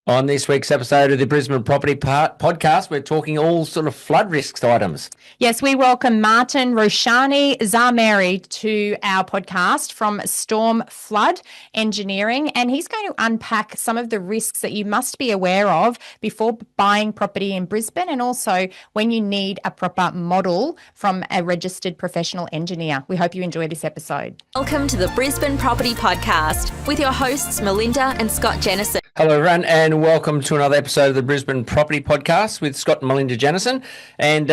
On this week's episode of the Brisbane Property Podcast, we're talking all sort of flood risks items. Yes, we welcome Martin Roushan-Zarmehri to our podcast from Stormflood Engineering, and he's going to unpack some of the risks that you must be aware of before buying property in Brisbane, and also when you need a proper model from a registered professional engineer. We hope you enjoy this episode. Welcome to the Brisbane Property Podcast with your hosts Melinda and Scott Jennison. Hello everyone, and welcome to another episode of the Brisbane Property Podcast with Scott and Melinda Jennison. And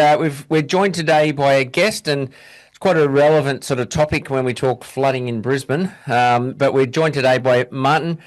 we're joined today by a guest, and it's quite a relevant sort of topic when we talk flooding in Brisbane. But we're joined today by Martin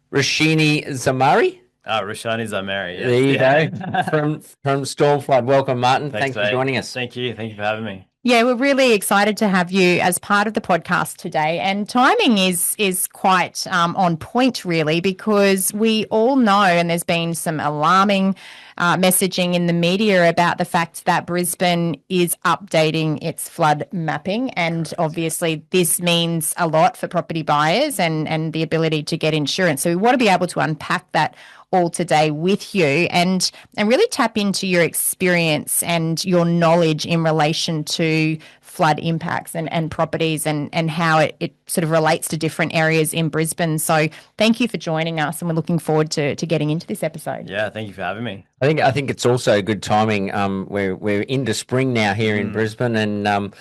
Roushan-Zarmehri. Roushan-Zarmehri. There you go, from Stormflood. Welcome, Martin. Thanks for joining us. Thank you. Thank you for having me. Yeah, we're really excited to have you as part of the podcast today. And timing is quite on point, really, because we all know, and there's been some alarming messaging in the media about the fact that Brisbane is updating its flood mapping. And obviously this means a lot for property buyers and the ability to get insurance. So we want to be able to unpack that all today with you and really tap into your experience and your knowledge in relation to flood impacts and properties and how it sort of relates to different areas in Brisbane. So thank you for joining us, and we're looking forward to getting into this episode. Yeah, thank you for having me. I think it's also good timing. We're into spring now here in Brisbane, and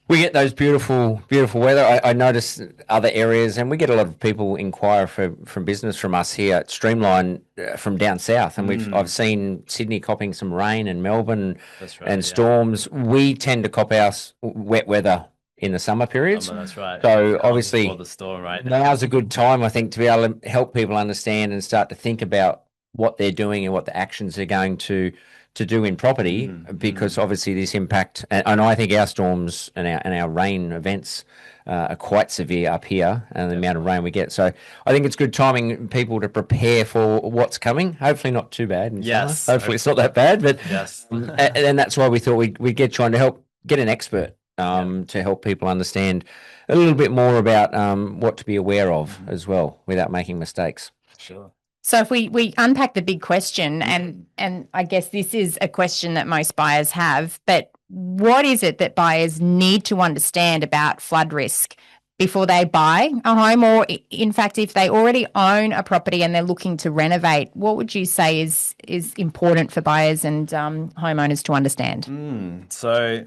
we get those beautiful weather. I notice other areas, and we get a lot of people inquire from business from us here at Streamline from down south. And I've seen Sydney copping some rain, and Melbourne and storms. We tend to cop our wet weather in the summer periods. That's right. So obviously the storm, right? Now's a good time, I think, to be able to help people understand and start to think about what they're doing and what the actions are going to do in property, because obviously this impact, and I think our storms and our rain events are quite severe up here, and the amount of rain we get. So I think it's good timing people to prepare for what's coming. Hopefully not too bad in summer. Hopefully it's not that bad, but yes. And that's why we thought we'd get trying to help get an expert to help people understand a little bit more about what to be aware of as well without making mistakes. Sure. So if we unpack the big question, and I guess this is a question that most buyers have, but what is it that buyers need to understand about flood risk before they buy a home, or in fact, if they already own a property and they're looking to renovate, what would you say is important for buyers and homeowners to understand? So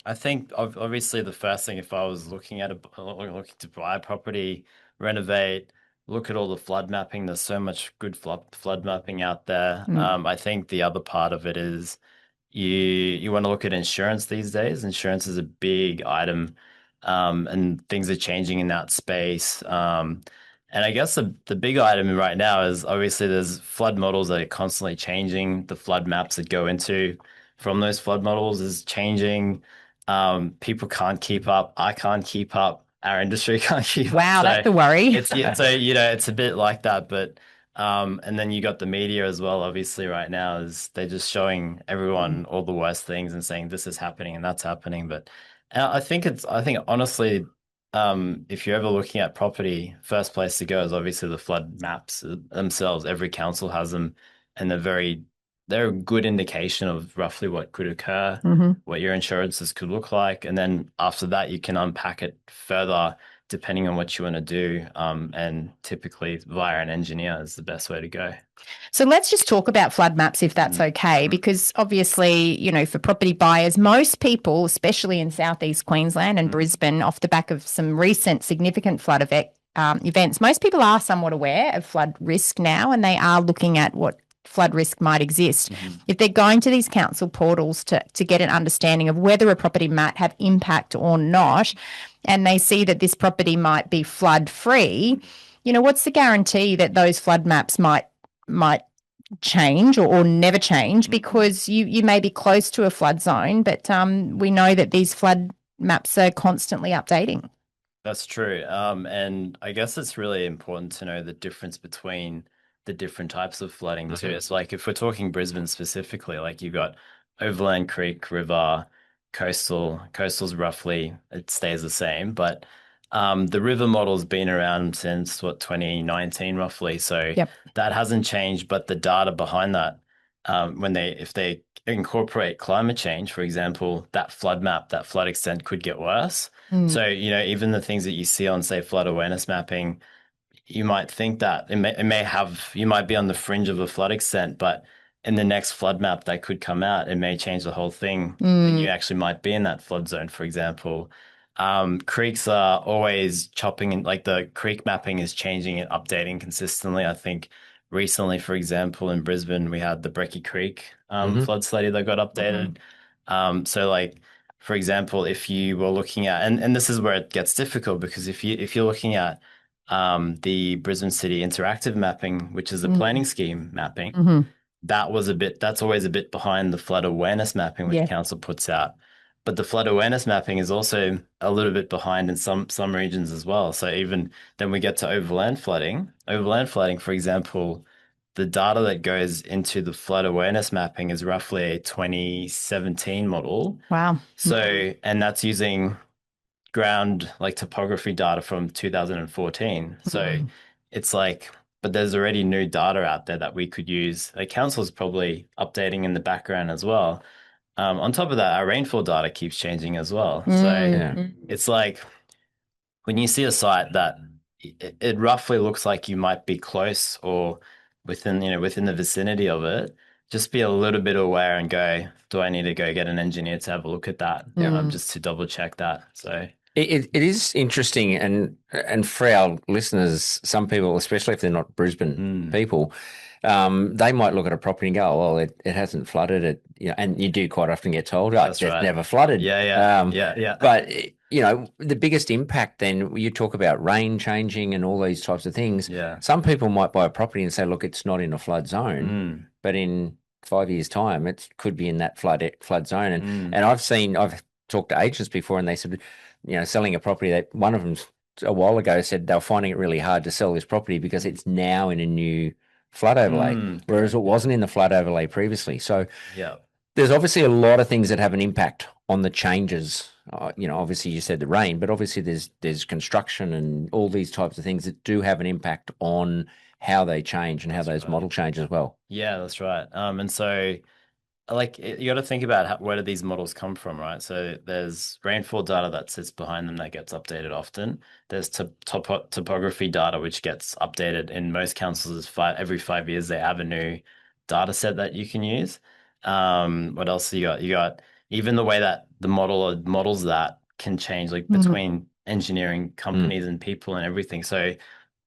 I think obviously the first thing, if I was looking to buy a property, renovate, look at all the flood mapping. There's so much good flood mapping out there. I think the other part of it is you want to look at insurance these days. Insurance is a big item, and things are changing in that space. And I guess the big item right now is obviously there's flood models that are constantly changing. The flood maps that go into from those flood models is changing. People can't keep up. I can't keep up. Our industry can't keep up. Wow, that's the worry. It's a bit like that, but and then you got the media as well. Obviously, right now is they're just showing everyone all the worst things and saying this is happening and that's happening. But I think honestly, if you're ever looking at property, first place to go is obviously the flood maps themselves. Every council has them, and they're a good indication of roughly what could occur, what your insurances could look like. And then after that, you can unpack it further depending on what you want to do. And typically via an engineer is the best way to go. So let's just talk about flood maps, if that's okay, because obviously, for property buyers, most people, especially in Southeast Queensland and Brisbane, off the back of some recent significant flood events, most people are somewhat aware of flood risk now, and they are looking at what flood risk might exist. If they're going to these council portals to get an understanding of whether a property might have impact or not, and they see that this property might be flood free, what's the guarantee that those flood maps might change or never change? Because you may be close to a flood zone, but we know that these flood maps are constantly updating. That's true. And I guess it's really important to know the difference between the different types of flooding too. It's like if we're talking Brisbane specifically, like you've got overland, creek, river, coastal's roughly, it stays the same. But The river model's been around since 2019 roughly, so Yep. that hasn't changed. But the data behind that, if they incorporate climate change, for example, that flood map, that flood extent could get worse. So even the things that you see on, say, flood awareness mapping, you might think that you might be on the fringe of a flood extent, but in the next flood map that could come out, it may change the whole thing. And you actually might be in that flood zone, for example. Creeks are always chopping, and like the creek mapping is changing and updating consistently. I think recently, for example, in Brisbane, we had the Brecky Creek flood study that got updated. So like, for example, if you were looking at, and this is where it gets difficult, because if you're looking at the Brisbane City interactive mapping, which is the planning scheme mapping, that's always a bit behind the flood awareness mapping, which council puts out. But the flood awareness mapping is also a little bit behind in some regions as well. So even then we get to overland flooding. Overland flooding, for example, the data that goes into the flood awareness mapping is roughly a 2017 model. Wow. So, and that's using ground like topography data from 2014. So it's like, but there's already new data out there that we could use. The council's probably updating in the background as well. On top of that, our rainfall data keeps changing as well. So it's like when you see a site that it roughly looks like you might be close or within the vicinity of it, just be a little bit aware and go, do I need to go get an engineer to have a look at that? Just to double check that. So it is interesting, and for our listeners, some people, especially if they're not Brisbane people, they might look at a property and go, oh, well, it hasn't flooded it, and you do quite often get told, oh, it's right. never flooded. Yeah. But the biggest impact, then you talk about rain changing and all these types of things. Yeah. Some people might buy a property and say, look, it's not in a flood zone, but in 5 years' time, it could be in that flood zone. And I've talked to agents before, and they said, selling a property, that one of them a while ago said they were finding it really hard to sell this property because it's now in a new flood overlay, whereas it wasn't in the flood overlay previously. So there's obviously a lot of things that have an impact on the changes. Obviously you said the rain, but obviously there's construction and all these types of things that do have an impact on how they change and how those model change as well. Yeah, that's right. And so like you got to think about where do these models come from, right? So there's rainfall data that sits behind them that gets updated often. There's topography data which gets updated in most councils. Every 5 years they have a new data set that you can use. What else you got? You got even the way that the models that can change, like between engineering companies and people and everything. So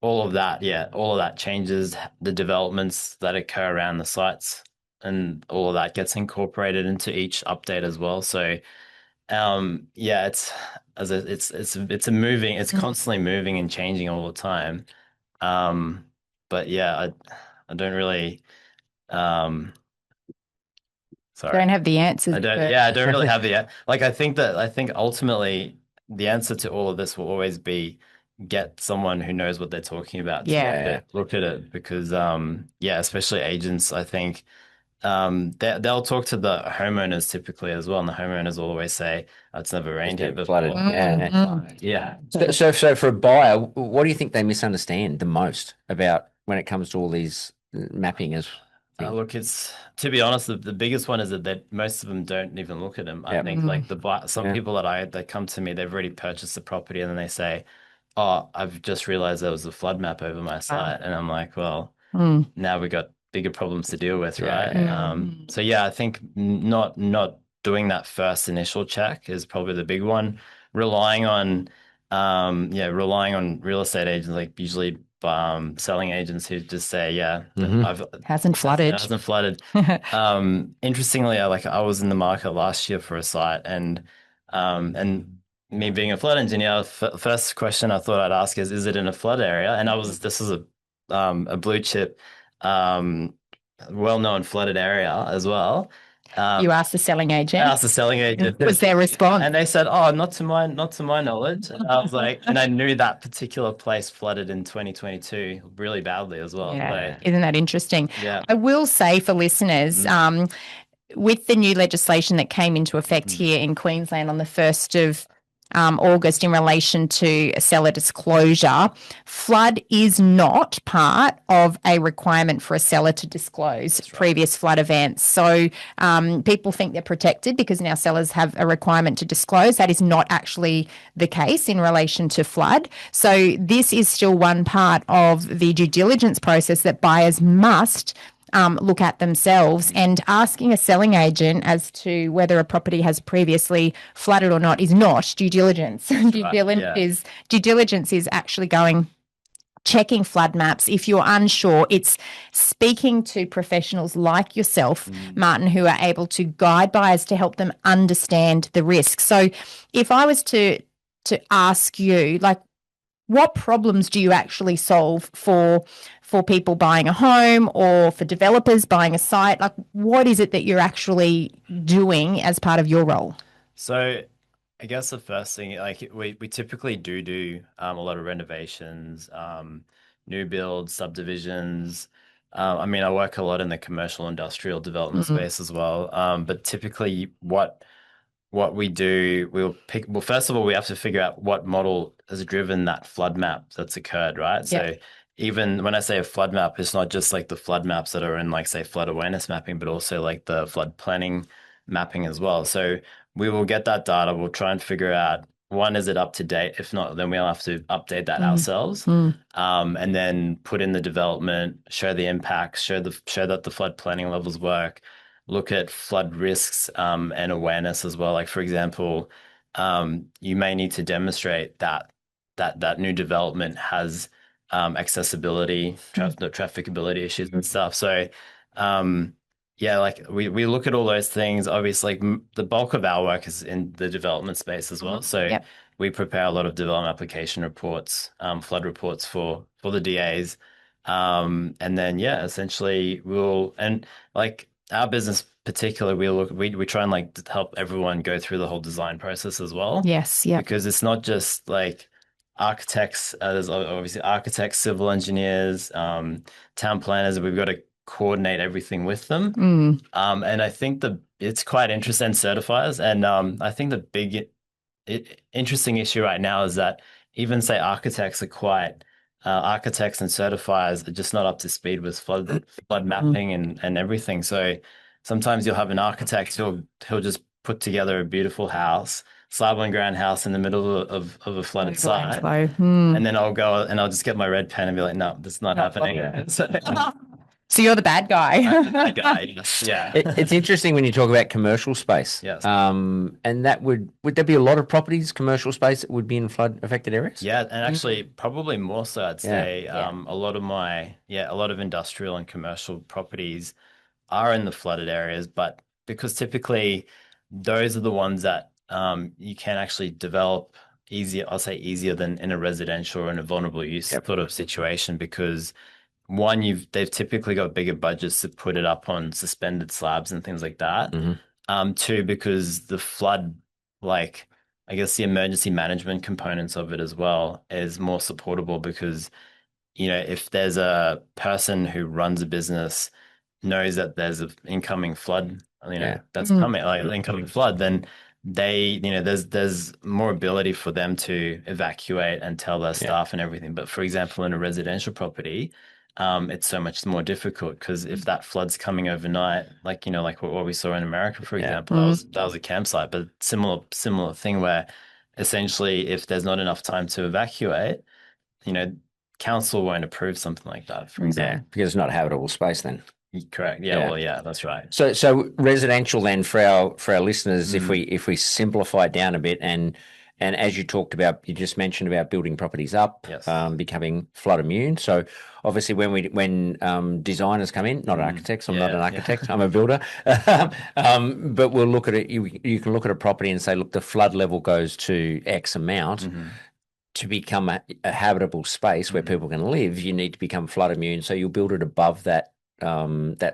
all of that changes the developments that occur around the sites. And all of that gets incorporated into each update as well. So, it's constantly moving and changing all the time. But yeah, I don't really, sorry, don't have the answers. I don't really have the, like, I think ultimately the answer to all of this will always be get someone who knows what they're talking about to look at it, because, especially agents, I think, they'll talk to the homeowners typically as well, and the homeowners will always say, oh, it's never rained here before. So for a buyer, what do you think they misunderstand the most about when it comes to all these mapping as look, it's, to be honest, the biggest one is that most of them don't even look at them. I think like some people that come to me, they've already purchased the property and then they say, oh, I've just realized there was a flood map over my site. And I'm like, well, now we got bigger problems to deal with, right? So I think not doing that first initial check is probably the big one. Relying on real estate agents, like usually selling agents who just say, hasn't flooded. Interestingly, I was in the market last year for a site, and me being a flood engineer, first question I thought I'd ask is it in a flood area? And this is a blue chip, well-known flooded area as well. You asked the selling agent. I asked the selling agent. Was their response? And they said, "Oh, not to my knowledge." And I was like, and I knew that particular place flooded in 2022 really badly as well. Yeah. Isn't that interesting? Yeah. I will say for listeners, with the new legislation that came into effect here in Queensland on the 1st of August in relation to seller disclosure. Flood is not part of a requirement for a seller to disclose previous flood events. So people think they're protected because now sellers have a requirement to disclose. That is not actually the case in relation to flood. So this is still one part of the due diligence process that buyers must look at themselves, and asking a selling agent as to whether a property has previously flooded or not is not due diligence. Due diligence is actually checking flood maps. If you're unsure, it's speaking to professionals like yourself, Martin, who are able to guide buyers to help them understand the risk. So if I was to ask you, like, what problems do you actually solve for people buying a home or for developers buying a site? Like, what is it that you're actually doing as part of your role? So I guess the first thing, like we typically do a lot of renovations, new builds, subdivisions. I mean, I work a lot in the commercial industrial development space as well. But typically what we do, well, first of all, we have to figure out what model has driven that flood map that's occurred, right? So even when I say a flood map, it's not just like the flood maps that are in, like, say, flood awareness mapping, but also like the flood planning mapping as well. So we will get that data. We'll try and figure out, one, is it up to date? If not, then we'll have to update that ourselves. And then put in the development, show the impacts, show that the flood planning levels work, look at flood risks and awareness as well. Like, for example, you may need to demonstrate that new development has accessibility, trafficability issues and stuff. So, like we look at all those things. Obviously, the bulk of our work is in the development space as well. So we prepare a lot of development application reports, flood reports for the DAs. And then, essentially like our business particularly, we try and like help everyone go through the whole design process as well. Yes. Yeah. Because it's not just like architects, there's obviously architects, civil engineers, town planners. We've got to coordinate everything with them. And I think it's quite interesting, certifiers. And I think the big interesting issue right now is that even, say, architects and certifiers are just not up to speed with flood mapping and everything. So sometimes you'll have an architect who'll just put together a beautiful house, slab on ground house in the middle of a flooded site. And then I'll go and I'll just get my red pen and be like, no, that's not happening. So you're the bad guy. I'm the bad guy. Yeah. It's interesting when you talk about commercial space. Yes. And that would there be a lot of properties, commercial space, that would be in flood affected areas? Yeah, and actually probably more so, I'd say. A lot of industrial and commercial properties are in the flooded areas, but because typically those are the ones that you can actually develop easier than in a residential or in a vulnerable use sort of situation, because one, they've typically got bigger budgets to put it up on suspended slabs and things like that. Two, because the flood, like, I guess the emergency management components of it as well is more supportable, because, if there's a person who runs a business, knows that there's an incoming flood, that's coming, like incoming flood, then there's more ability for them to evacuate and tell their staff and everything. But for example, in a residential property, it's so much more difficult, because if that flood's coming overnight, like what we saw in America, for example, that was a campsite, but similar thing where essentially if there's not enough time to evacuate, council won't approve something like that, for example. Yeah, because it's not habitable space then. Correct. Yeah. Well, that's right. So residential then, for our listeners, if we simplify it down a bit, and as you talked about, you just mentioned about building properties up, becoming flood immune. So obviously when designers come in, not architects, I'm not an architect, I'm a builder, but we'll look at it. You can look at a property and say, look, the flood level goes to X amount. To become a habitable space where people can live, you need to become flood immune. So you'll build it above that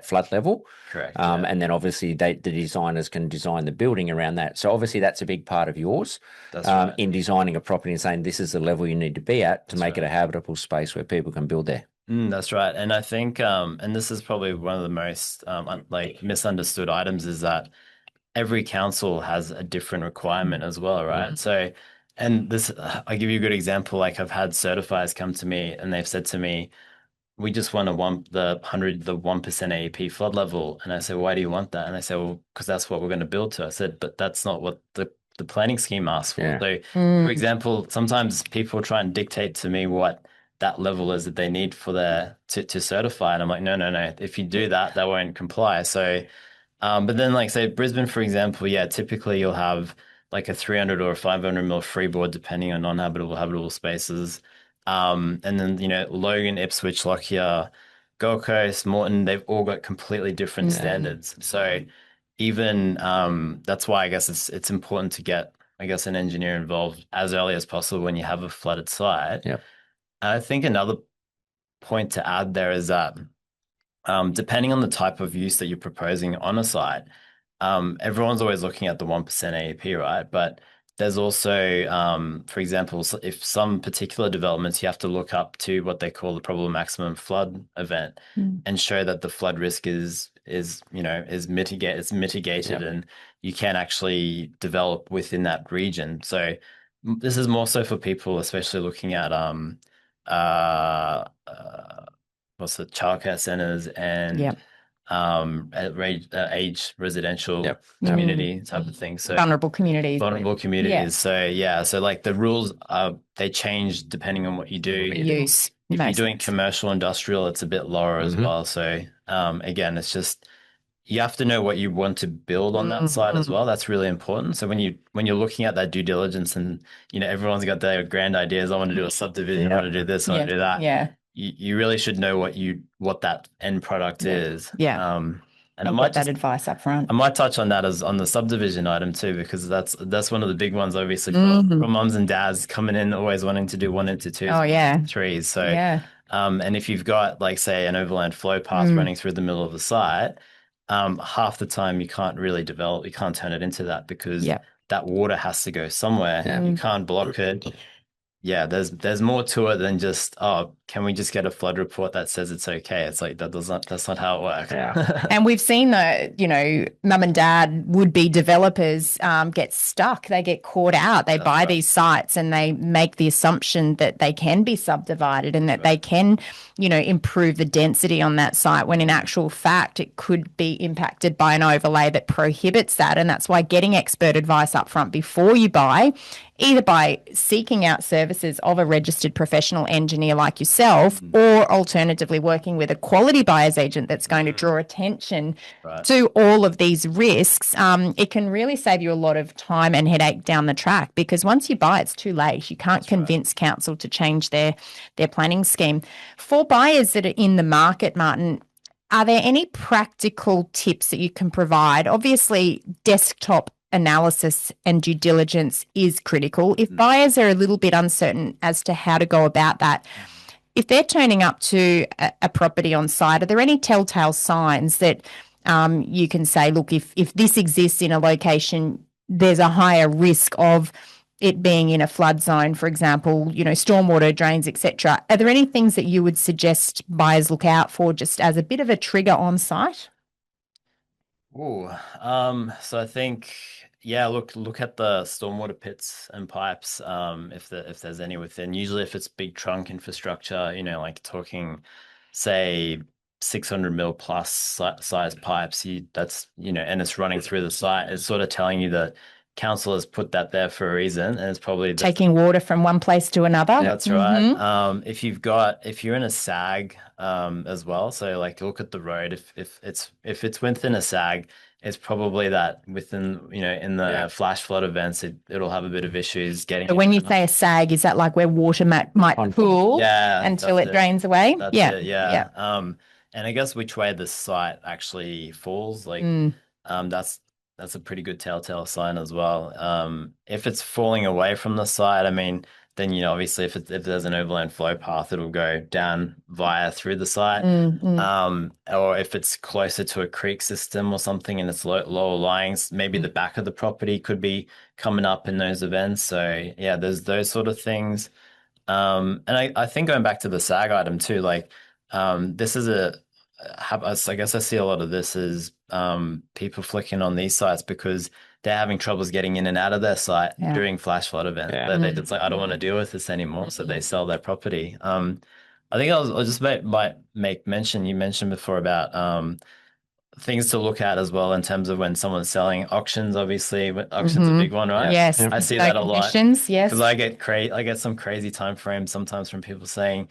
flood level. Correct. And then obviously the designers can design the building around that. So obviously that's a big part of yours. That's right. In designing a property and saying this is the level you need to be at to make it a habitable space where people can build there. That's right. And I think, and this is probably one of the most misunderstood items, is that every council has a different requirement as well, right? So And this, I'll give you a good example. Like I've had certifiers come to me and they've said to me, we just want the 1% AEP flood level. And I said, why do you want that? And they said, well, because that's what we're going to build to. I said, but that's not what the planning scheme asks for. Yeah. So, for example, sometimes people try and dictate to me what that level is that they need for to certify. And I'm like, no, no, no. If you do that, that won't comply. So, but then like say Brisbane, for example, yeah, typically you'll have like a 300 or a 500 mil freeboard depending on non-habitable, habitable spaces. And then, Logan, Ipswich, Lockyer, Gold Coast, Moreton, they've all got completely different standards. So even that's why I guess it's important to get, I guess, an engineer involved as early as possible when you have a flooded site. Yep. I think another point to add there is that depending on the type of use that you're proposing on a site, everyone's always looking at the 1% AEP, right? But there's also, for example, if some particular developments, you have to look up to what they call the probable maximum flood event and show that the flood risk is mitigated and you can actually develop within that region. So this is more so for people, especially looking at uh, what's the childcare centers and age residential community type of thing. So vulnerable communities. Vulnerable communities. So like the rules they change depending on what you do. Use. If you're doing commercial industrial, it's a bit lower as well. So again, it's just you have to know what you want to build on that side as well. That's really important. So when you're looking at that due diligence and everyone's got their grand ideas, I want to do a subdivision, I want to do this, I want to do that. Yeah. You really should know what that end product is. Yeah. And I might that advice up front. I might touch on that as on the subdivision item too, because that's one of the big ones, obviously, for mums and dads coming in always wanting to do 1 into 2s. Oh yeah. 3s. So and if you've got like say an overland flow path running through the middle of the site, half the time you can't really develop, you can't turn it into that because that water has to go somewhere. You can't block it. Yeah, there's more to it than just, can we just get a flood report that says it's okay? It's like that's not how it works. Yeah. And we've seen that, mum and dad would-be developers get stuck. They get caught out. They buy these sites and they make the assumption that they can be subdivided and that they can, improve the density on that site when in actual fact it could be impacted by an overlay that prohibits that. And that's why getting expert advice up front before you buy, either by seeking out services of a registered professional engineer like yourself, or alternatively working with a quality buyer's agent that's going to draw attention to all of these risks, it can really save you a lot of time and headache down the track, because once you buy, it's too late. You can't convince council to change their planning scheme. For buyers that are in the market, Martin, are there any practical tips that you can provide? Obviously, desktop analysis and due diligence is critical. If buyers are a little bit uncertain as to how to go about that, if they're turning up to a property on site, are there any telltale signs that you can say, look, if this exists in a location, there's a higher risk of it being in a flood zone, for example, stormwater drains, etc. Are there any things that you would suggest buyers look out for just as a bit of a trigger on site? So I think, look at the stormwater pits and pipes, if there's any within. Usually if it's big trunk infrastructure, like talking, say, 600 mil plus size pipes, and it's running through the site, it's sort of telling you that council has put that there for a reason, and it's probably taking water from one place to another. That's right. If you're in a sag as well, so like look at the road. If it's within a sag, it's probably that within in the flash flood events, it'll have a bit of issues getting. So when you say a sag, is that like where water might pool until it drains away? That's it, yeah. And I guess which way the site actually falls, like that's a pretty good telltale sign as well. If it's falling away from the site, I mean, then obviously if there's an overland flow path, it'll go down through the site. Or if it's closer to a creek system or something and it's lower lying, maybe the back of the property could be coming up in those events. So yeah, there's those sort of things. And I think going back to the sag item too, like this is I guess I see a lot of this as people flicking on these sites because they're having troubles getting in and out of their site during flash flood event. Yeah. They just like, I don't want to deal with this anymore, so they sell their property. I think I'll just might make mention. You mentioned before about things to look at as well in terms of when someone's selling auctions. Obviously, auctions a big one, right? Yes, I see no that a lot. conditions, yes. Because I get some crazy time frames sometimes from people saying,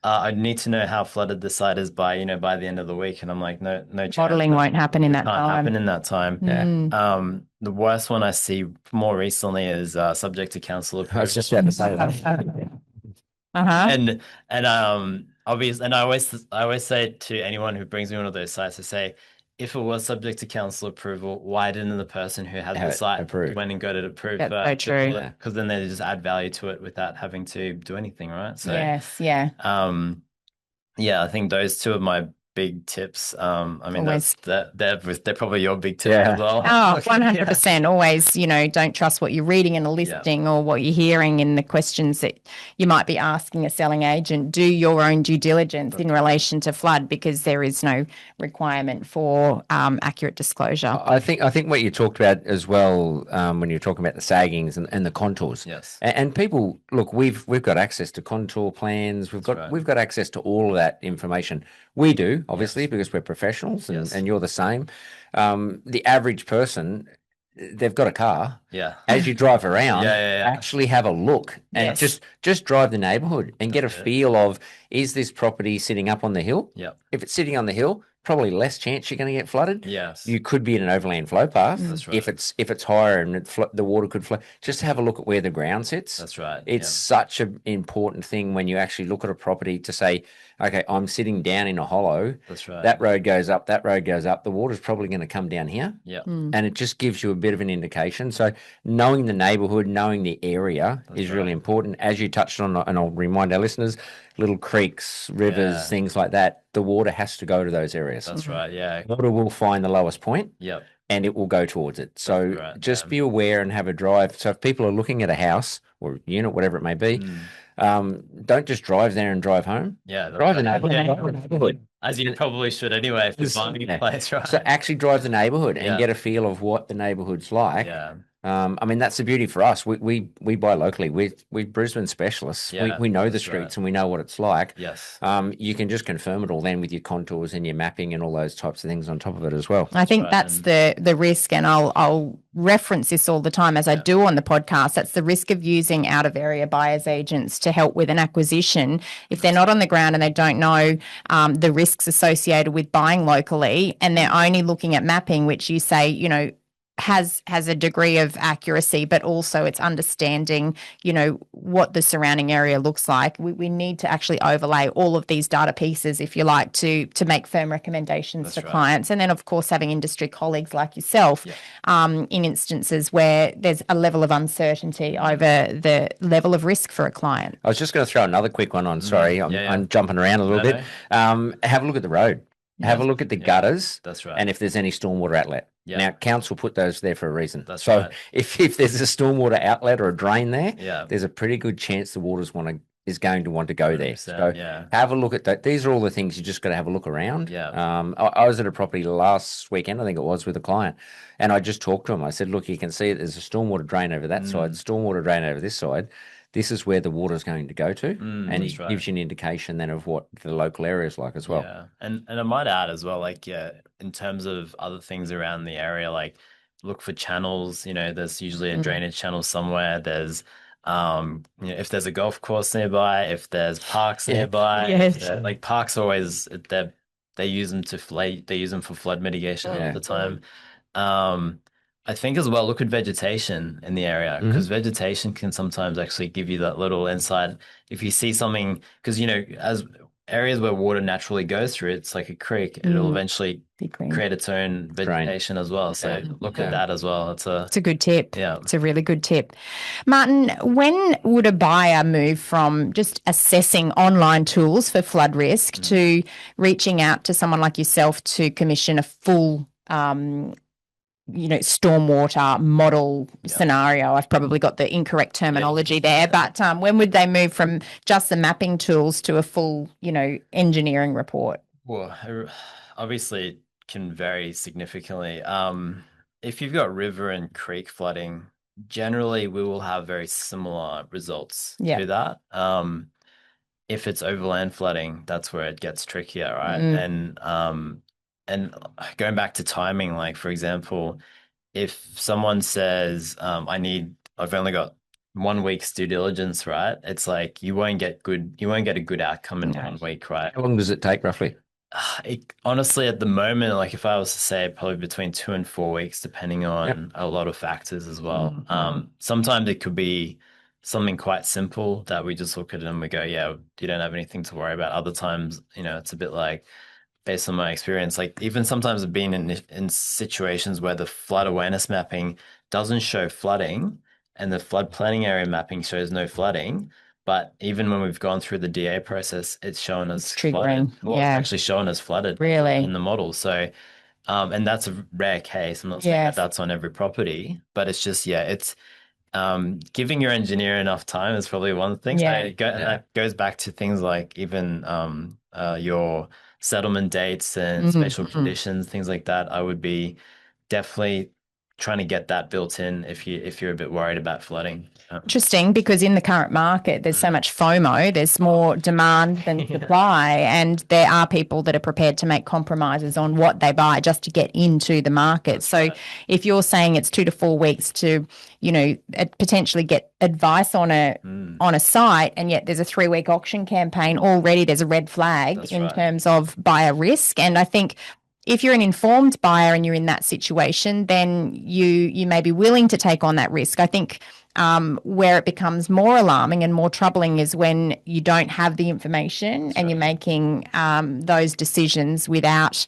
I need to know how flooded the site is by the end of the week, and I'm like, no chance. Modeling won't happen in that Can't time. happen in that time. Yeah. The worst one I see more recently is subject to council approval. I was just about to say that. And obviously, and I always say to anyone who brings me one of those sites, I say, if it was subject to council approval, why didn't the person who had the site approved. went and got it approved? That's so true. Because then they just add value to it without having to do anything, right? So yes, yeah. Yeah, I think those two are my big tips. I mean, Always. they're probably your big tips Yeah. as well. Oh, 100%. Always, don't trust what you're reading in a listing or what you're hearing in the questions that you might be asking a selling agent. Do your own due diligence in relation to flood, because there is no requirement for accurate disclosure. I think what you talked about as well, when you're talking about the saggings and the contours. Yes. And people, look, we've got access to contour plans. We've got access to all of that information. We do, obviously, because we're professionals, and you're the same. The average person, they've got a car. Yeah. As you drive around, Yeah. actually have a look and just drive the neighborhood and get a feel of, is this property sitting up on the hill? Yeah. If it's sitting on the hill, probably less chance you're going to get flooded. Yes. You could be in an overland flow path. That's right. If it's higher and the water could flow, just have a look at where the ground sits. That's right. It's such an important thing when you actually look at a property to say, okay, I'm sitting down in a hollow. That's right. That road goes up. That road goes up. The water's probably going to come down here. Yeah. And it just gives you a bit of an indication. So knowing the neighborhood, knowing the area is really important. As you touched on, and I'll remind our listeners, little creeks, rivers, things like that, the water has to go to those areas. That's right. Yeah. Water will find the lowest point. Yep. And it will go towards it. So just be aware and have a drive. So if people are looking at a house or unit, whatever it may be, don't just drive there and drive home. Yeah. Drive the neighborhood. As you probably should anyway if you're buying a place, right? So actually drive the neighborhood and get a feel of what the neighborhood's like. Yeah. I mean, that's the beauty for us. We buy locally. We're Brisbane specialists. Yeah, we know the streets and we know what it's like. Yes. You can just confirm it all then with your contours and your mapping and all those types of things on top of it as well. I think that's the risk, and I'll reference this all the time as I do on the podcast. That's the risk of using out of area buyers agents to help with an acquisition. If they're not on the ground and they don't know the risks associated with buying locally, and they're only looking at mapping, which you say, has a degree of accuracy, but also it's understanding, what the surrounding area looks like. We need to actually overlay all of these data pieces, if you like, to make firm recommendations to clients. And then, of course, having industry colleagues like yourself in instances where there's a level of uncertainty over the level of risk for a client. I was just going to throw another quick one on. Sorry, I'm jumping around a little bit. Have a look at the road. Have a look at the gutters. That's right. And if there's any stormwater outlet. Yeah. Now, council put those there for a reason. That's so right. if there's a stormwater outlet or a drain there, Yeah. there's a pretty good chance the water's is going to want to go there. So yeah. have a look at that. These are all the things you just got to have a look around. Yeah. I was at a property last weekend, I think it was, with a client, and I just talked to him. I said, look, you can see there's a stormwater drain over that side, stormwater drain over this side. This is where the water's going to go to, and it gives you an indication then of what the local area is like as well. Yeah, and I might add as well, in terms of other things around the area, look for channels. There's usually a drainage channel somewhere. There's, if there's a golf course nearby, if there's parks nearby, parks always they use them they use them for flood mitigation all the time. I think as well, look at vegetation in the area, because vegetation can sometimes actually give you that little insight. If you see something, because, as areas where water naturally goes through, it's like a creek, it'll eventually create its own vegetation as well. So look at that as well. It's a good tip. Yeah. It's a really good tip. Martin, when would a buyer move from just assessing online tools for flood risk to reaching out to someone like yourself to commission a full stormwater model scenario? I've probably got the incorrect terminology there, but when would they move from just the mapping tools to a full, engineering report? Well, obviously can vary significantly. If you've got river and creek flooding, generally we will have very similar results to that. If it's overland flooding, that's where it gets trickier, right? And going back to timing, like for example, if someone says, I've only got 1 week's due diligence, right? It's like you won't get a good outcome in 1 week, right? How long does it take roughly? Honestly, at the moment, like if I was to say probably between 2 and 4 weeks, depending on a lot of factors as well. Sometimes it could be something quite simple that we just look at it and we go, yeah, you don't have anything to worry about. Other times, it's a bit like, based on my experience, like even sometimes I've been in situations where the flood awareness mapping doesn't show flooding and the flood planning area mapping shows no flooding. But even when we've gone through the DA process, it's shown as triggering. flooded. Well, it's actually shown as flooded Really? in the model. So, and that's a rare case. I'm not saying that that's on every property, but it's just, it's giving your engineer enough time is probably one thing. That goes back to things like even your settlement dates and special conditions, things like that. I would be definitely trying to get that built in if you're a bit worried about flooding. Interesting, because in the current market, there's so much FOMO, there's more demand than supply, and there are people that are prepared to make compromises on what they buy just to get into the market. So if you're saying it's 2 to 4 weeks to, potentially get advice on a site, and yet there's a 3-week auction campaign already, there's a red flag in terms of buyer risk. And I think if you're an informed buyer and you're in that situation, then you may be willing to take on that risk. I think where it becomes more alarming and more troubling is when you don't have the information and you're making those decisions without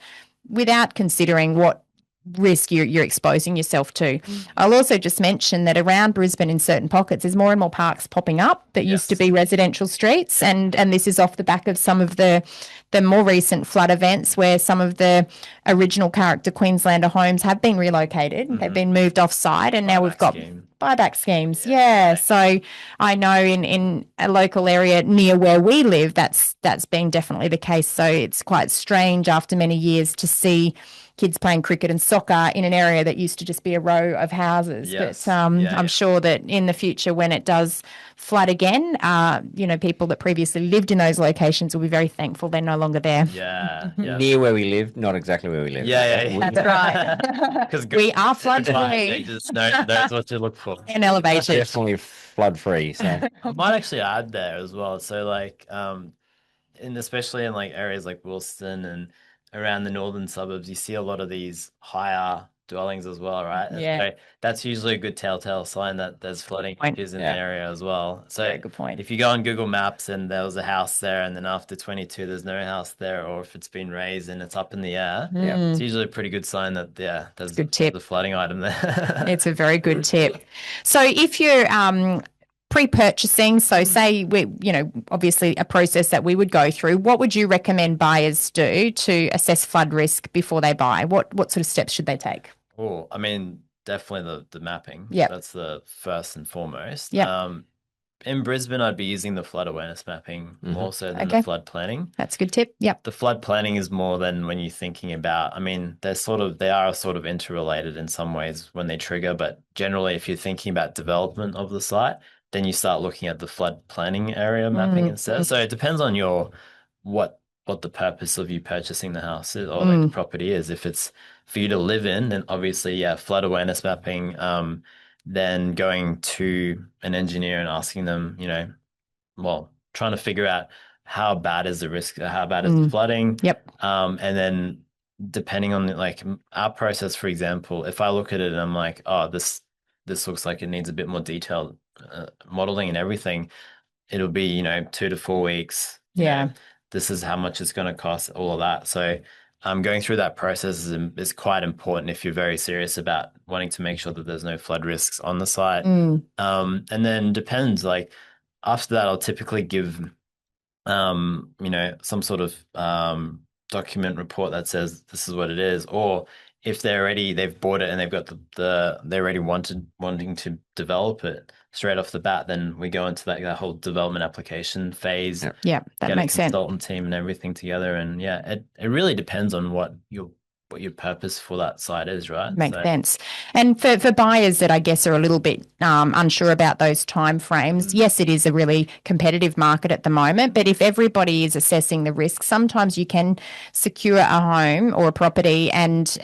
considering what risk you're exposing yourself to. I'll also just mention that around Brisbane in certain pockets there's more and more parks popping up that used to be residential streets, and this is off the back of some of the more recent flood events where some of the original character Queenslander homes have been relocated. They've been moved off-site, and now we've got buyback schemes. So I know in a local area near where we live that's been definitely the case. So it's quite strange after many years to see kids playing cricket and soccer in an area that used to just be a row of houses. But I'm sure that in the future when it does flood again, people that previously lived in those locations will be very thankful they're no longer there. Near where we live, not exactly where we live. That's right. Because we are flood free. Just knows what to look for. And elevated. Definitely flood free. So I might actually add there as well. So like especially in like areas like Wilston and around the northern suburbs, you see a lot of these higher dwellings as well, right? So that's usually a good telltale sign that there's flooding issues in the area as well. So good point. If you go on Google Maps and there was a house there and then after 22 there's no house there, or if it's been raised and it's up in the air, it's usually a pretty good sign that there's the flooding item there. It's a very good tip. So if you're pre-purchasing, so say we, obviously a process that we would go through, what would you recommend buyers do to assess flood risk before they buy? What sort of steps should they take? Oh, I mean, definitely the mapping. Yeah, that's the first and foremost. Yeah. In Brisbane, I'd be using the flood awareness mapping more so than the flood planning. That's a good tip. Yep. The flood planning is more than when you're thinking about, I mean, they are sort of interrelated in some ways when they trigger, but generally if you're thinking about development of the site, then you start looking at the flood planning area mapping instead. So it depends on what the purpose of you purchasing the house is, or like the property is. If it's for you to live in, then obviously, flood awareness mapping, then going to an engineer and asking them, trying to figure out how bad is the risk, how bad is the flooding. Yep. And then depending on like our process, for example, if I look at it and I'm like, oh, this looks like it needs a bit more detailed modeling and everything, it'll be 2 to 4 weeks. This is how much it's going to cost, all of that. So going through that process is quite important if you're very serious about wanting to make sure that there's no flood risks on the site. And then depends, like after that I'll typically give some sort of document report that says this is what it is, or if they've bought it and they've got they're already wanting to develop it straight off the bat, then we go into that whole development application phase. Yeah, that makes sense. Consultant team and everything together, and it really depends on what you're what your purpose for that site is, right? Makes sense. And for buyers that I guess are a little bit unsure about those timeframes, yes, it is a really competitive market at the moment, but if everybody is assessing the risk, sometimes you can secure a home or a property and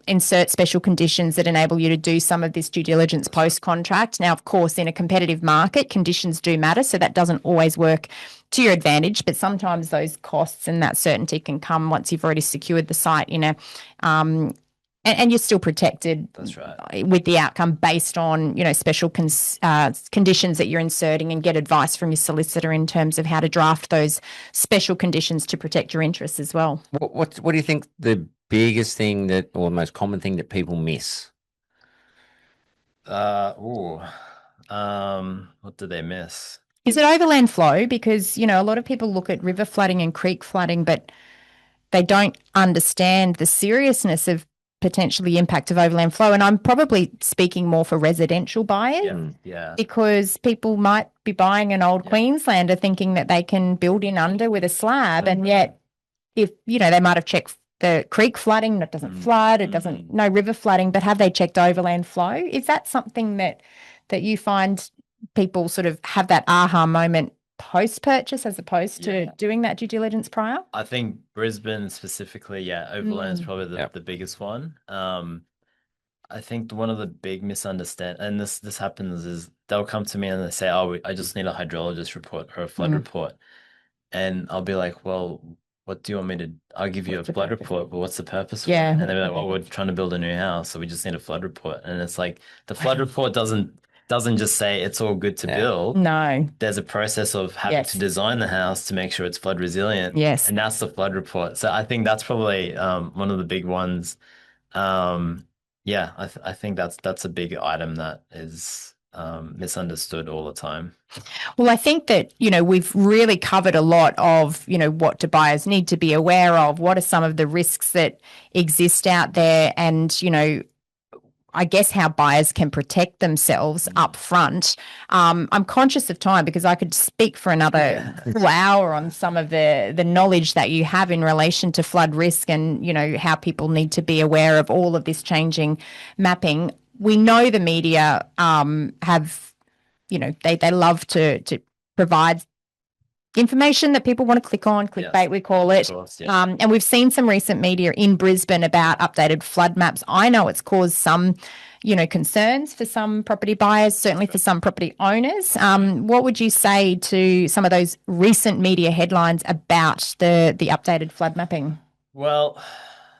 insert special conditions that enable you to do some of this due diligence post-contract. Now, of course, in a competitive market, conditions do matter, so that doesn't always work to your advantage, but sometimes those costs and that certainty can come once you've already secured the site in a and you're still protected. That's right. With the outcome based on, special conditions that you're inserting, and get advice from your solicitor in terms of how to draft those special conditions to protect your interests as well. What do you think the biggest thing or the most common thing that people miss? What did they miss? Is it overland flow? Because, a lot of people look at river flooding and creek flooding, but they don't understand the seriousness of potentially impact of overland flow. And I'm probably speaking more for residential buyers. Yeah. Because people might be buying an old Queenslander thinking that they can build in under with a slab. And yet, if, they might have checked the creek flooding, it doesn't flood, it doesn't, no river flooding, but have they checked overland flow? Is that something that you find people sort of have that aha moment post-purchase as opposed to doing that due diligence prior? I think Brisbane specifically, overland's probably the biggest one. I think one of the big misunderstandings, and this happens, is they'll come to me and they say, "Oh, I just need a hydrologist report or a flood report," and I'll be like, "Well, what do you want me to? I'll give you a flood report, but what's the purpose for it?" And they'll be like, "Well, we're trying to build a new house, so we just need a flood report." And it's like the flood report doesn't just say it's all good to build. No. There's a process of having to design the house to make sure it's flood resilient. Yes. And that's the flood report. So I think that's probably one of the big ones. I think that's a big item that is misunderstood all the time. Well, I think that, we've really covered a lot of, what do buyers need to be aware of? What are some of the risks that exist out there? And, I guess how buyers can protect themselves up front. I'm conscious of time because I could speak for another full hour on some of the knowledge that you have in relation to flood risk and, how people need to be aware of all of this changing mapping. We know the media have, they love to provide information that people want to click on, clickbait we call it. Course, yeah. And we've seen some recent media in Brisbane about updated flood maps. I know it's caused some, concerns for some property buyers, certainly for some property owners. What would you say to some of those recent media headlines about the updated flood mapping? Well,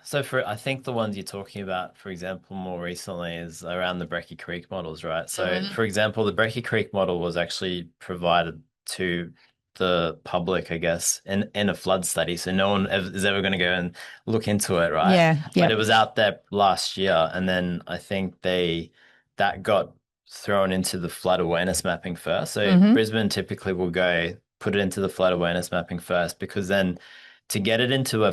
so I think the ones you're talking about, for example, more recently is around the Brecky Creek models, right? So, for example, the Brecky Creek model was actually provided to the public, I guess, in a flood study. So no one is ever going to go and look into it, right? Yeah. But it was out there last year. And then I think that got thrown into the flood awareness mapping first. So Brisbane typically will go put it into the flood awareness mapping first, because then to get it into a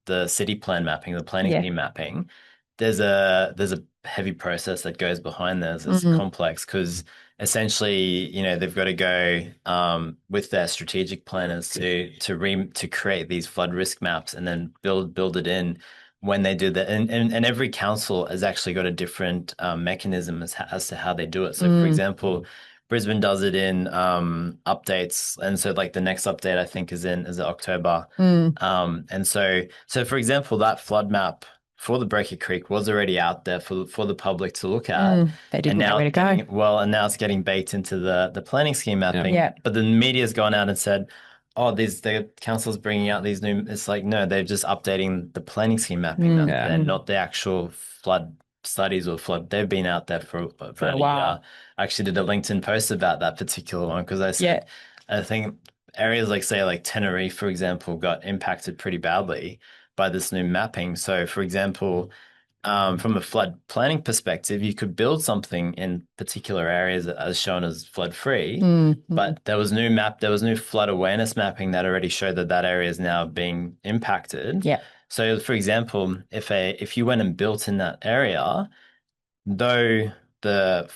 the city plan mapping, the planning scheme mapping, there's a heavy process that goes behind this. It's complex because essentially, they've got to go with their strategic planners to create these flood risk maps and then build it in when they do that. And every council has actually got a different mechanism as to how they do it. So, for example, Brisbane does it in updates, and so like the next update I think is October. And so for example, that flood map for the Brecky Creek was already out there for the public to look at. They didn't know where to go. And now it's getting baked into the planning scheme mapping. Yeah. But the media's gone out and said, "Oh, the council's bringing out these new." It's like, no, they're just updating the planning scheme mapping. And not the actual flood studies or flood. They've been out there for a while. I actually did a LinkedIn post about that particular one because I said, I think areas like, say, like Tenerife, for example, got impacted pretty badly by this new mapping. So, for example, from a flood planning perspective, you could build something in particular areas as shown as flood free, but there was new flood awareness mapping that already showed that area is now being impacted. Yeah. So, for example, if you went and built in that area, though the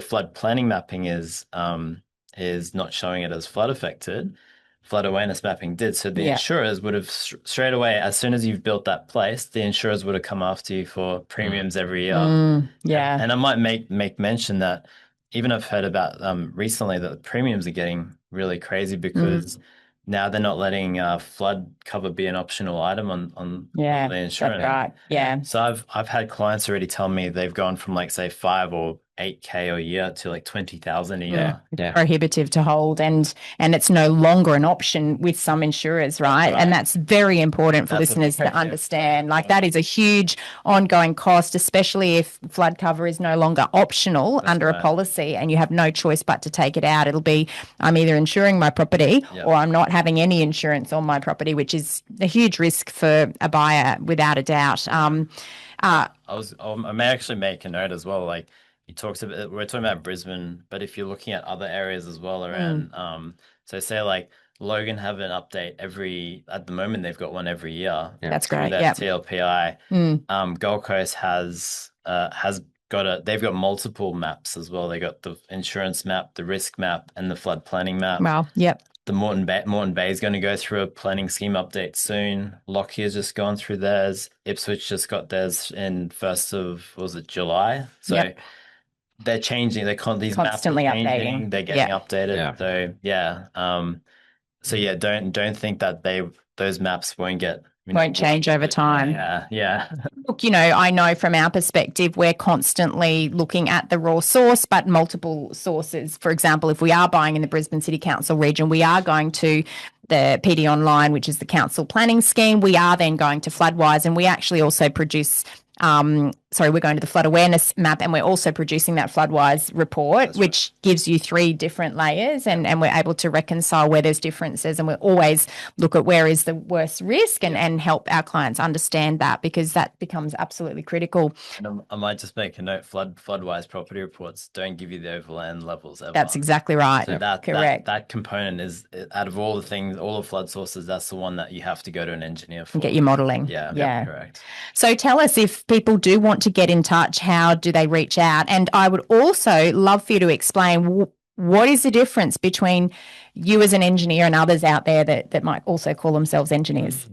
flood planning mapping is not showing it as flood affected, flood awareness mapping did. So the Yeah. insurers would have straight away, as soon as you've built that place, the insurers would have come after you for premiums every year. Yeah. And I might make mention that even I've heard about recently that the premiums are getting really crazy because now they're not letting flood cover be an optional item on Yeah, the that's insurance. right. Yeah. So I've had clients already tell me they've gone from like say 5 or 8K a year to like 20,000 a year. Yeah. Prohibitive to hold, and it's no longer an option with some insurers, right? And that's very important for listeners to understand. Like that is a huge ongoing cost, especially if flood cover is no longer optional under a policy and you have no choice but to take it out. It'll be, I'm either insuring my property or I'm not having any insurance on my property, which is a huge risk for a buyer without a doubt. I may actually make a note as well. Like we're talking about Brisbane, but if you're looking at other areas as well around, so say like Logan have an update at the moment they've got one every year. That's great. That's TLPI. Gold Coast they've got multiple maps as well. They got the insurance map, the risk map, and the flood planning map. Wow. Yep. The Moreton Bay is going to go through a planning scheme update soon. Lockyer's just gone through theirs. Ipswich just got theirs in 1st of July. So they're changing. These Constantly maps are changing. updating. They're getting updated. Yeah. So don't think that those maps Won't change over time. Yeah. Look, I know from our perspective, we're constantly looking at the raw source, but multiple sources. For example, if we are buying in the Brisbane City Council region, we are going to the PD Online, which is the council planning scheme. We are then going to Floodwise, and we actually also produce we're going to the flood awareness map, and we're also producing that Floodwise report, which gives you 3 different layers, and we're able to reconcile where there's differences, and we always look at where is the worst risk and help our clients understand that, because that becomes absolutely critical. And I might just make a note, Floodwise property reports don't give you the overland levels ever. That's exactly right. So correct. That component is, out of all the things, all the flood sources, that's the one that you have to go to an engineer for. And get your modelling. Yeah, correct. So tell us, if people do want to get in touch, how do they reach out? And I would also love for you to explain what is the difference between you as an engineer and others out there that might also call themselves engineers.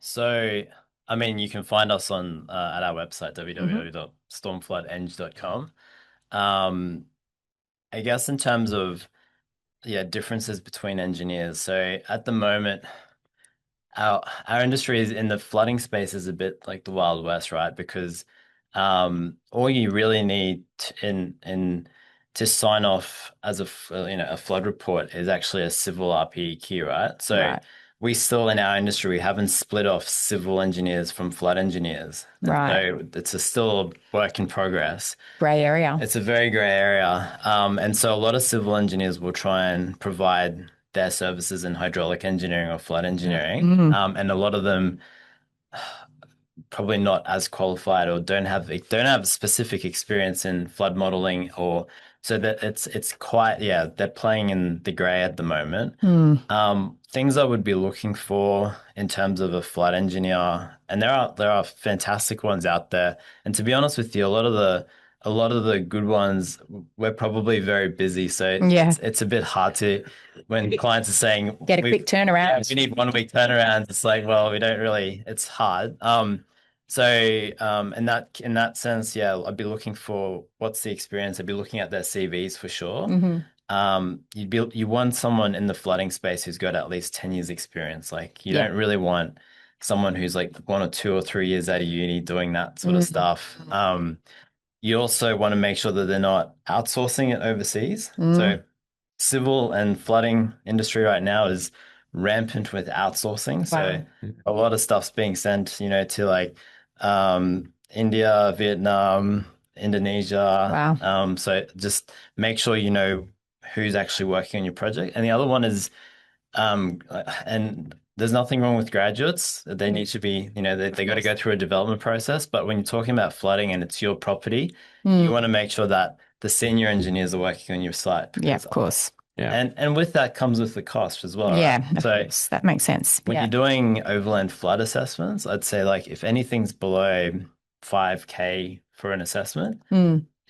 So, I mean, you can find us on at our website, www.stormfloodeng.com. I guess in terms of differences between engineers. So at the moment, our industry is in the flooding space is a bit like the Wild West, right? Because all you really need to sign off as a flood report is actually a civil RPE key, right? So we still, in our industry, we haven't split off civil engineers from flood engineers. Right. So it's still a work in progress. Grey area. It's a very grey area. And so a lot of civil engineers will try and provide their services in hydraulic engineering or flood engineering. And a lot of them probably not as qualified or don't have specific experience in flood modeling, or so that it's quite they're playing in the grey at the moment. Things I would be looking for in terms of a flood engineer, and there are fantastic ones out there, and to be honest with you, a lot of the good ones, we're probably very busy, so it's a bit hard to, when clients are saying get a quick turnaround, we need 1 week turnaround, it's like, well, we don't really, it's hard. So in that sense, I'd be looking for what's the experience. I'd be looking at their CVs for sure. You want someone in the flooding space who's got at least 10 years experience. Like you don't really want someone who's like 1 or 2 or 3 years out of uni doing that sort of stuff. You also want to make sure that they're not outsourcing it overseas. So civil and flooding industry right now is rampant with outsourcing. So a lot of stuff's being sent, to like India, Vietnam, Indonesia. So just make sure you know who's actually working on your project. And the other one is, and there's nothing wrong with graduates. They need to be, they got to go through a development process. But when you're talking about flooding and it's your property, you want to make sure that the senior engineers are working on your site. Yeah, of course. Yeah. And with that comes with the cost as well. Yeah, right? of course. That makes sense. When you're doing overland flood assessments, I'd say like if anything's below 5K for an assessment,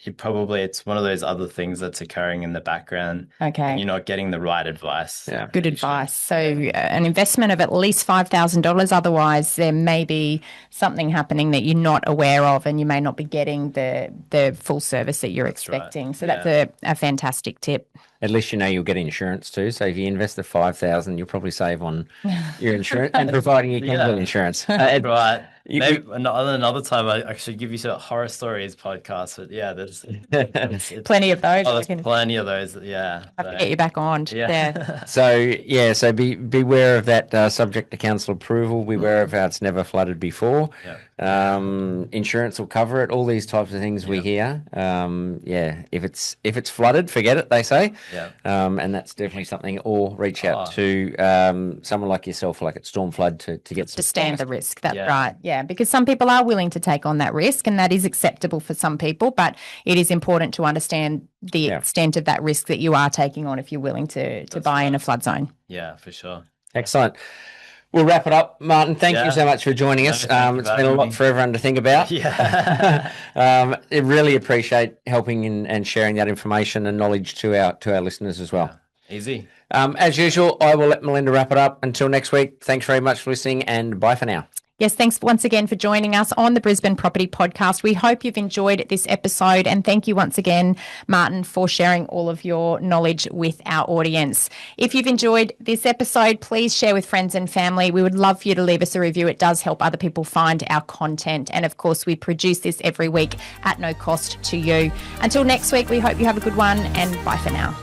it's one of those other things that's occurring in the background. Okay. And you're not getting the right advice. Yeah. Good advice. So an investment of at least $5,000. Otherwise, there may be something happening that you're not aware of, and you may not be getting the full service that you're expecting. right. So that's a fantastic tip. At least you know you'll get insurance too. So if you invest the 5,000, you'll probably save on your insurance and providing you can get insurance. Right. Maybe another time I should give you some horror stories podcast. But yeah, there's Plenty of those. there's plenty of those. Yeah. I have to get you back on. Yeah. So beware of that subject to council approval. Beware of how it's never flooded before. Insurance will cover it. All these types of things we hear. If it's flooded, forget it, they say. Yeah. And that's definitely something. Or reach out to someone like yourself, like at Stormflood, to get to stand the risk. That's right. Yeah, because some people are willing to take on that risk, and that is acceptable for some people. But it is important to understand the extent of that risk that you are taking on if you're willing to buy in a flood zone. Yeah, for sure. Excellent. We'll wrap it up. Martin, thank you so much for joining us. It's been a lot for everyone to think about. Yeah. I really appreciate helping and sharing that information and knowledge to our listeners as well. Yeah. Easy. As usual, I will let Melinda wrap it up. Until next week, thanks very much for listening, and bye for now. Yes, thanks once again for joining us on the Brisbane Property Podcast. We hope you've enjoyed this episode, and thank you once again, Martin, for sharing all of your knowledge with our audience. If you've enjoyed this episode, please share with friends and family. We would love for you to leave us a review. It does help other people find our content. And of course, we produce this every week at no cost to you. Until next week, we hope you have a good one, and bye for now.